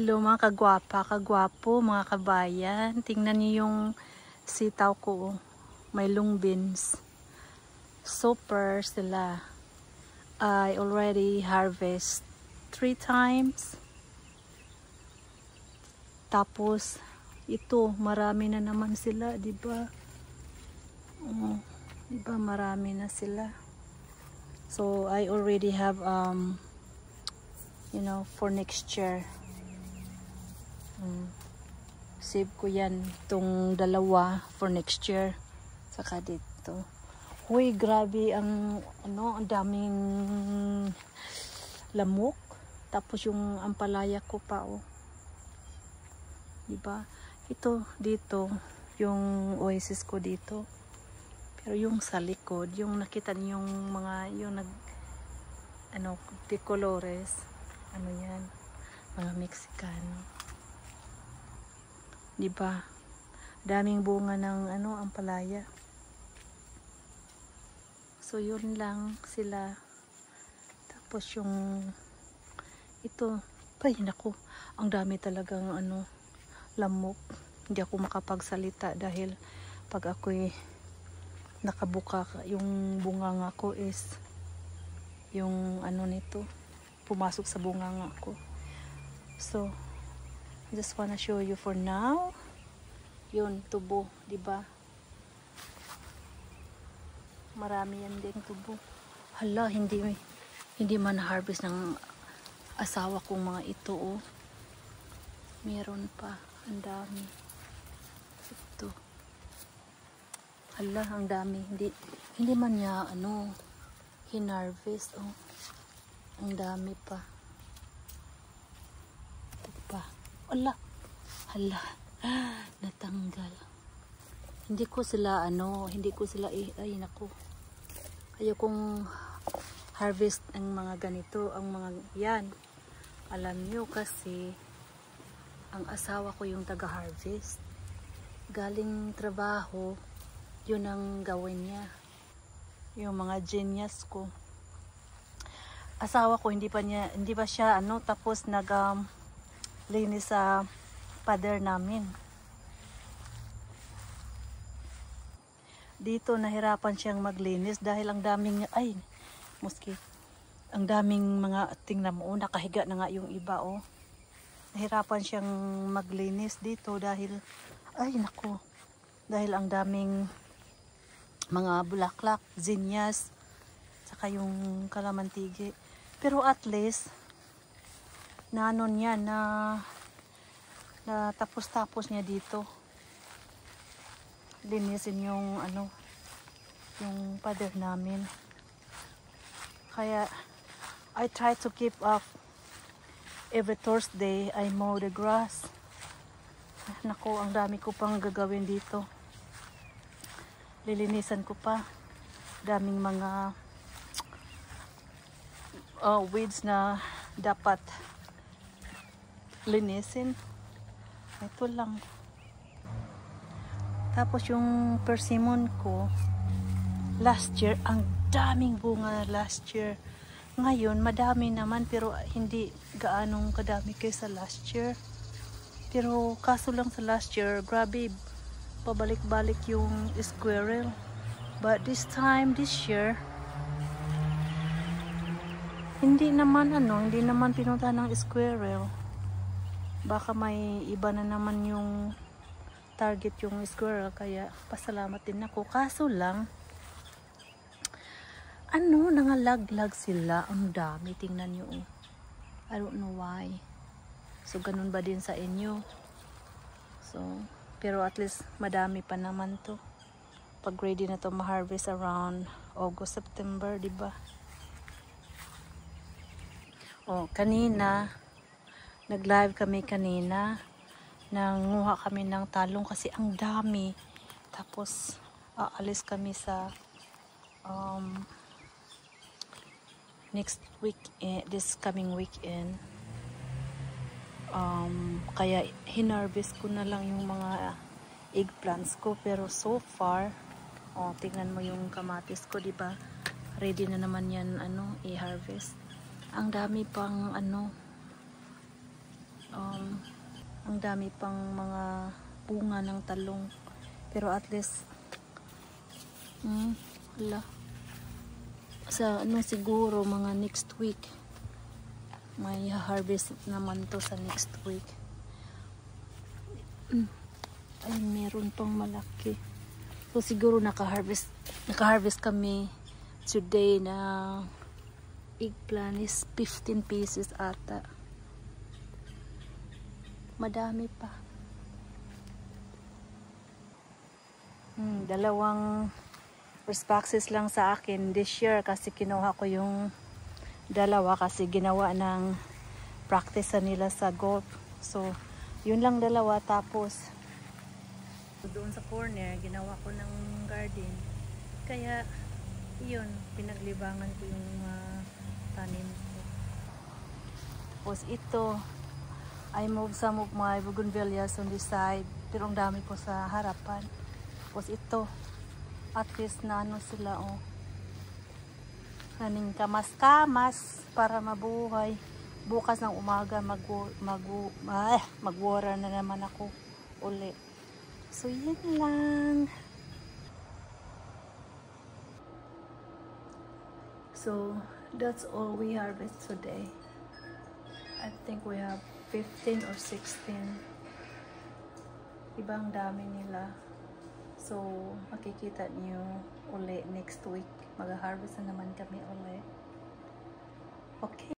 Hello mga kagwapa, kagwapo, mga kabayan. Tingnan niyo yung sitaw ko. May long beans. Super sila. I already harvest 3 times. Tapos ito, marami na naman sila, 'di ba? Diba marami na sila. So I already have you know, for next year. Save ko yan, itong dalawa for next year. Saka dito. Uy, grabe ang ang daming lamok. Tapos yung ampalaya ko pa, oh. Diba? Ito dito, yung oasis ko dito. Pero yung sa likod, yung nakita niyo yung mga yung de colores, yan, mga Mexicano. Diba? Daming bunga ng ampalaya. So yun lang sila. Tapos yung ito, ay naku, ang dami talagang lamok. Hindi ako makapagsalita dahil pag ako'y nakabuka, yung bunganga ko is yung nito, pumasok sa bunganga ko. So just wanna show you for now. Yun, tubo, diba? Marami yan din tubo. Hala, hindi man na-harvest ng asawa kong mga ito, oh. Meron pa, ang dami. Ito. Hala, ang dami. Hindi man niya hinarvest, oh. Ang dami pa. Diba? Hala, natanggal. Hindi ko sila ay naku. Ayaw kong harvest ang mga ganito, ang mga yan. Alam nyo kasi ang asawa ko yung taga-harvest. Galing trabaho, yun ang gawin niya. Yung mga genius ko. Asawa ko hindi pa siya tapos linis sa pader namin. Dito nahirapan siyang maglinis dahil ang daming ang daming mga, tingnan mo, nakahiga na nga yung iba, oh. Nahirapan siyang maglinis dito dahil dahil ang daming mga bulaklak, zinnias, saka yung kalamantige. Pero at least na tapos niya dito. Linisin yung yung pader namin. Kaya I try to keep up. Every Thursday I mow the grass. Nako, ang dami ko pang gagawin dito. Lilinisan ko pa. Daming mga weeds na dapat linisin. Ito lang. Tapos yung persimmon ko, last year, ang daming bunga last year. Ngayon, madami naman pero hindi gaanong kadami kaysa last year. Pero kaso lang sa last year, grabe, pabalik-balik yung squirrel. But this year, hindi naman pinunta ng squirrel. Baka may iba na naman yung target yung squirrel, kaya pasalamat din ako. Kaso lang, nangalaglag sila. Ang dami, tingnan nyo. I don't know why. So, ganun ba din sa inyo? So, pero at least madami pa naman to. Pag ready na to ma-harvest around August, September, diba? Kanina, nag-live kami kanina. Nanguha kami ng talong kasi ang dami. Tapos, aalis kami sa next week, this coming weekend. Kaya hinarvest ko na lang yung mga eggplants ko. Pero so far, tingnan mo yung kamatis ko, diba? Ready na naman yan, i-harvest. Ang dami pang ang dami pang mga bunga ng talong. Pero at least, wala. Sa ano siguro, mga next week, may harvest naman to sa next week. Ay, meron pang malaki. So siguro naka-harvest kami today na eggplant is 15 pieces ata. Madami pa. Dalawang first boxes lang sa akin this year kasi kinuha ko yung dalawa kasi ginawa ng practice nila sa golf. So, yun lang dalawa. Tapos, doon sa corner, ginawa ko ng garden. Kaya, yun, pinaglibangan ko yung tanim ko. Tapos ito, I moved some of my bougainvilleas on this side. Pero ang dami ko sa harapan. Tapos ito, at least na ano sila, kaning kamas-kamas para mabuhay. Bukas ng umaga magwara na naman ako uli. So, yun lang. So, that's all we harvest today. I think we have 15 or 16. Ibang dami nila. So, makikita niyo uli next week. Mag-harvest na naman kami uli. Okay.